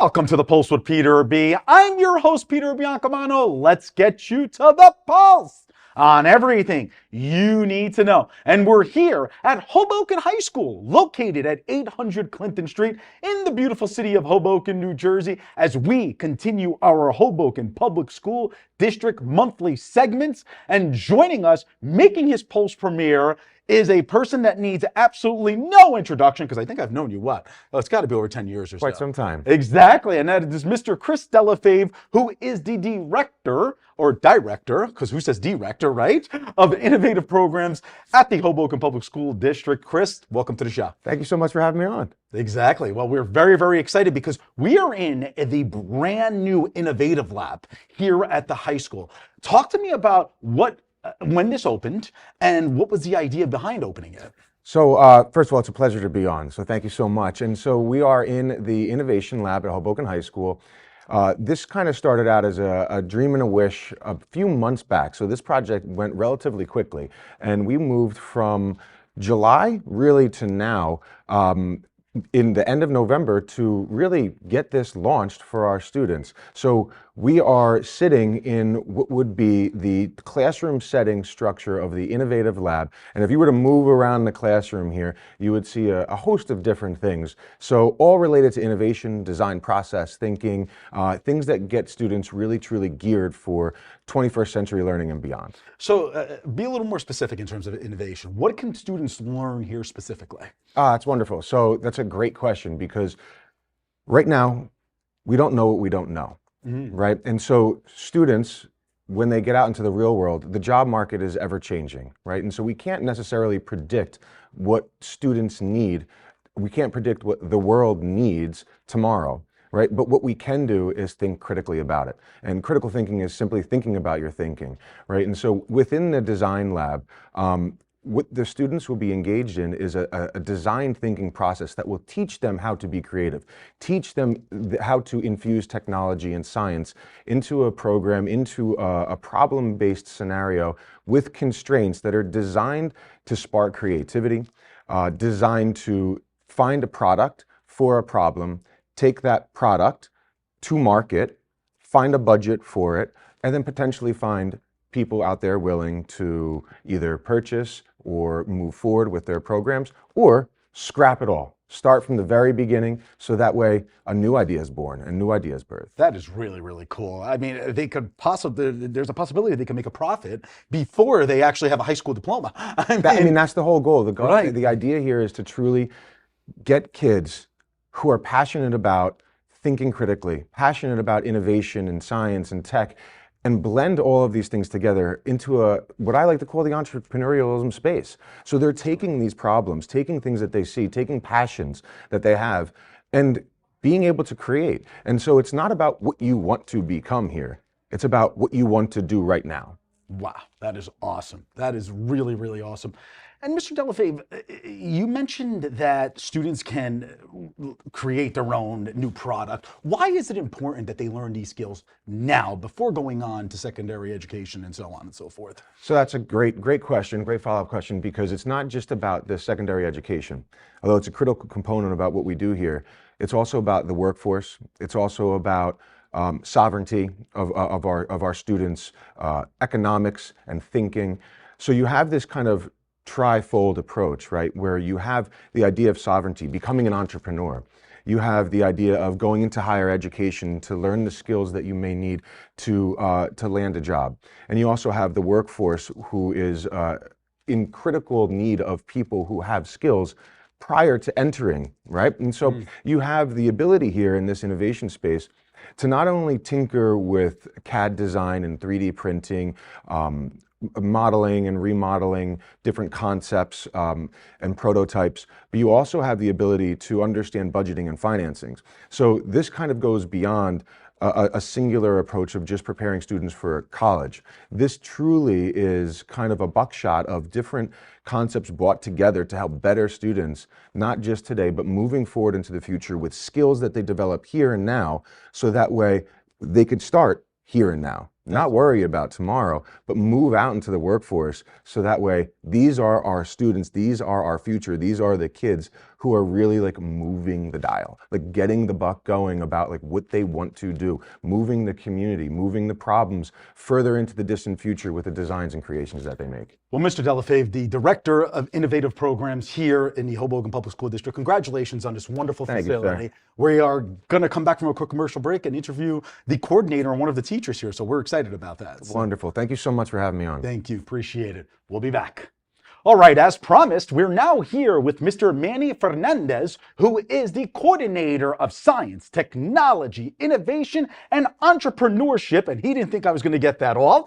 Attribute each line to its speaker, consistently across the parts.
Speaker 1: Welcome to the Pulse with Peter B. I'm your host, Peter Biancamano. Let's get you to the pulse on everything you need to know. And we're here at Hoboken High School, located at 800 Clinton Street in the beautiful city of Hoboken, New Jersey, as we continue our Hoboken Public School District monthly segments. And joining us, making his Pulse premiere, is a person that needs absolutely no introduction, because I think I've known you, it's got to be over 10 years or so.
Speaker 2: Quite some time.
Speaker 1: Exactly, and that is Mr. Chris Delafave, who is the director, because who says director, right, of innovative programs at the Hoboken Public School District. Chris, welcome to the show.
Speaker 2: Thank you so much for having me on.
Speaker 1: Exactly. Well, we're very, very excited because we are in the brand new innovative lab here at the high school. Talk to me about when this opened and what was the idea behind opening it?
Speaker 2: So first of all, it's a pleasure to be on. So thank you so much. And so we are in the Innovation Lab at Hoboken High School. This kind of started out as a dream and a wish a few months back. So this project went relatively quickly. And we moved from July really to now, in the end of November, to really get this launched for our students. So we are sitting in what would be the classroom setting structure of the innovative lab. And if you were to move around the classroom here, you would see a host of different things. So all related to innovation, design process thinking, things that get students really truly geared for 21st century learning and beyond.
Speaker 1: So be a little more specific in terms of innovation. What can students learn here specifically?
Speaker 2: That's wonderful. So that's a great question, because right now we don't know what we don't know, right? And so students, when they get out into the real world, the job market is ever changing, right? And so we can't necessarily predict what students need. We can't predict what the world needs tomorrow, right? But what we can do is think critically about it. And critical thinking is simply thinking about your thinking, right? And so within the design lab, what the students will be engaged in is a design thinking process that will teach them how to be creative, teach them how to infuse technology and science into a program, into a problem-based scenario with constraints that are designed to spark creativity, designed to find a product for a problem, take that product to market, find a budget for it, and then potentially find people out there willing to either purchase or move forward with their programs, or scrap it all. Start from the very beginning, so that way a new idea is born, a new idea is birthed.
Speaker 1: That is really, really cool. I mean, there's a possibility they can make a profit before they actually have a high school diploma. I mean,
Speaker 2: that's the whole goal.
Speaker 1: Right.
Speaker 2: The idea here is to truly get kids who are passionate about thinking critically, passionate about innovation and science and tech, and blend all of these things together into what I like to call the entrepreneurialism space. So they're taking these problems, taking things that they see, taking passions that they have, and being able to create. And so it's not about what you want to become here. It's about what you want to do right now.
Speaker 1: Wow, that is awesome. That is really, really awesome. And Mr. Delafave, you mentioned that students can create their own new product. Why is it important that they learn these skills now before going on to secondary education and so on and so forth?
Speaker 2: So that's a great question, great follow-up question, because it's not just about the secondary education. Although it's a critical component about what we do here, it's also about the workforce. It's also about sovereignty of our students, economics and thinking. So you have this kind of trifold approach, right, where you have the idea of sovereignty, becoming an entrepreneur. You have the idea of going into higher education to learn the skills that you may need to land a job. And you also have the workforce, who is in critical need of people who have skills prior to entering, right? And so you have the ability here in this innovation space to not only tinker with CAD design and 3D printing, modeling and remodeling different concepts and prototypes, but you also have the ability to understand budgeting and financing. So this kind of goes beyond a singular approach of just preparing students for college. This truly is kind of a buckshot of different concepts brought together to help better students, not just today, but moving forward into the future with skills that they develop here and now, so that way they could start here and now. not worry about tomorrow, but move out into the workforce so that way these are our students, these are our future, these are the kids who are really like moving the dial, like getting the buck going about like what they want to do, moving the community, moving the problems further into the distant future with the designs and creations that they make.
Speaker 1: Well, Mr. Delafave, the Director of Innovative Programs here in the Hoboken Public School District, congratulations on this wonderful facility. We are going to come back from a quick commercial break and interview the coordinator and one of the teachers here, so we're excited about that.
Speaker 2: Wonderful. Thank you so much for having me on.
Speaker 1: Thank you. Appreciate it. We'll be back. All right, as promised, we're now here with Mr. Manny Fernandez, who is the coordinator of science, technology, innovation, and entrepreneurship. And he didn't think I was going to get that all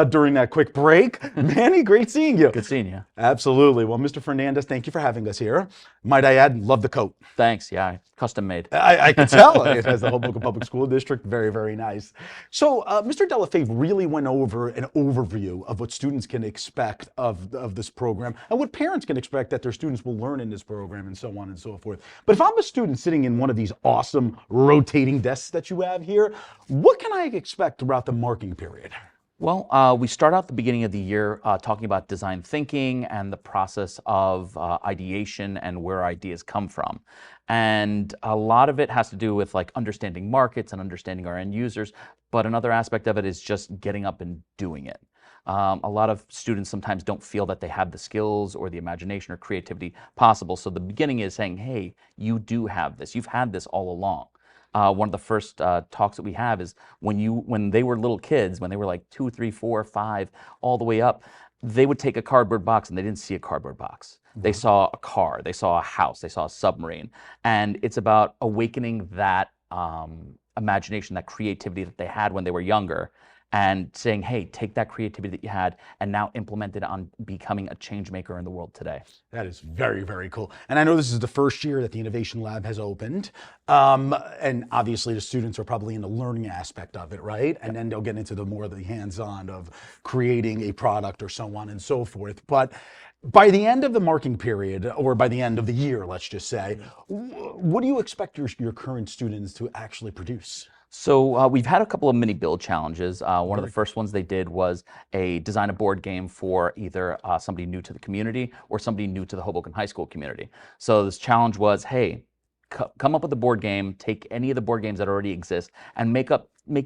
Speaker 1: during that quick break. Manny, great seeing you.
Speaker 3: Good seeing you.
Speaker 1: Absolutely. Well, Mr. Fernandez, thank you for having us here. Might I add, love the coat.
Speaker 3: Thanks. Yeah, custom made.
Speaker 1: I can tell it has the Hoboken Public School District. Very, very nice. So Mr. Delafave really went over an overview of what students can expect of this program and what parents can expect that their students will learn in this program and so on and so forth. But if I'm a student sitting in one of these awesome rotating desks that you have here, what can I expect throughout the marking period?
Speaker 3: Well, we start out the beginning of the year talking about design thinking and the process of ideation and where ideas come from. And a lot of it has to do with like understanding markets and understanding our end users. But another aspect of it is just getting up and doing it. A lot of students sometimes don't feel that they have the skills or the imagination or creativity possible. So the beginning is saying, hey, you do have this. You've had this all along. One of the first talks that we have is when they were little kids, when they were like 2, 3, 4, 5, all the way up, they would take a cardboard box and they didn't see a cardboard box. They saw a car, they saw a house, they saw a submarine. And it's about awakening that imagination, that creativity that they had when they were younger, and saying, hey, take that creativity that you had and now implement it on becoming a change maker in the world today.
Speaker 1: That is very, very cool. And I know this is the first year that the Innovation Lab has opened. And obviously the students are probably in the learning aspect of it, right? And then they'll get into the more of the hands-on of creating a product or so on and so forth. But by the end of the marking period, or by the end of the year, let's just say, what do you expect your current students to actually produce?
Speaker 3: So we've had a couple of mini build challenges. One of the first ones they did was design a board game for either somebody new to the community or somebody new to the Hoboken High School community. So this challenge was, hey, come up with a board game, take any of the board games that already exist and make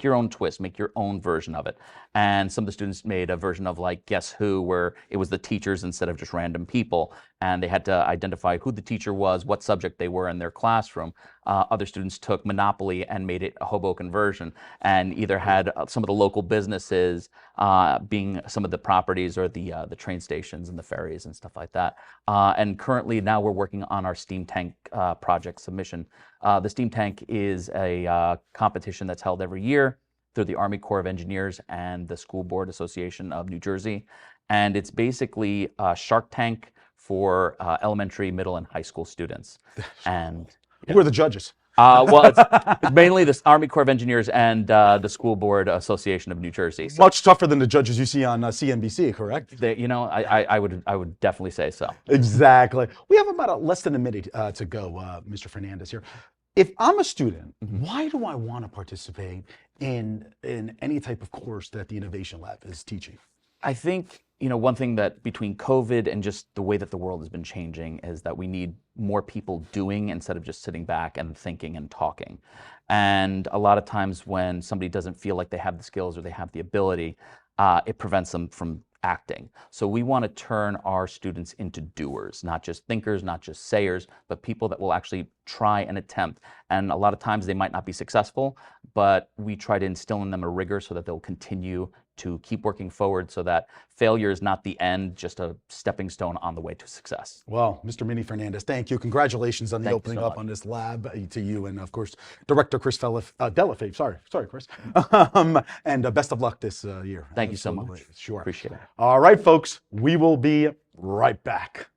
Speaker 3: your own twist, make your own version of it. And some of the students made a version of like Guess Who, where it was the teachers instead of just random people. And they had to identify who the teacher was, what subject they were in their classroom. Other students took Monopoly and made it a Hoboken version and either had some of the local businesses being some of the properties or the train stations and the ferries and stuff like that. And currently now we're working on our Steam Tank project submission. The Steam Tank is a competition that's held every year through the Army Corps of Engineers and the School Board Association of New Jersey. And it's basically a Shark Tank for elementary, middle, and high school students. And
Speaker 1: who are the judges?
Speaker 3: Well, it's mainly the Army Corps of Engineers and the School Board Association of New Jersey. So
Speaker 1: much tougher than the judges you see on CNBC, correct?
Speaker 3: I would definitely say so.
Speaker 1: Exactly. We have about less than a minute to go, Mr. Fernandez here. If I'm a student, why do I want to participate in any type of course that the Innovation Lab is teaching?
Speaker 3: I think, one thing that between COVID and just the way that the world has been changing is that we need more people doing instead of just sitting back and thinking and talking. And a lot of times when somebody doesn't feel like they have the skills or they have the ability, it prevents them from acting. So we want to turn our students into doers, not just thinkers, not just sayers, but people that will actually try and attempt. And a lot of times they might not be successful, but we try to instill in them a rigor so that they'll continue to keep working forward so that failure is not the end, just a stepping stone on the way to success.
Speaker 1: Well, Mr. Manny Fernandez, thank you. Congratulations on the opening up on this lab to you and, of course, Director Chris Delafave. Sorry, Chris. And best of luck this year.
Speaker 3: Thank you so much.
Speaker 1: Sure.
Speaker 3: Appreciate it.
Speaker 1: All right, folks, we will be right back.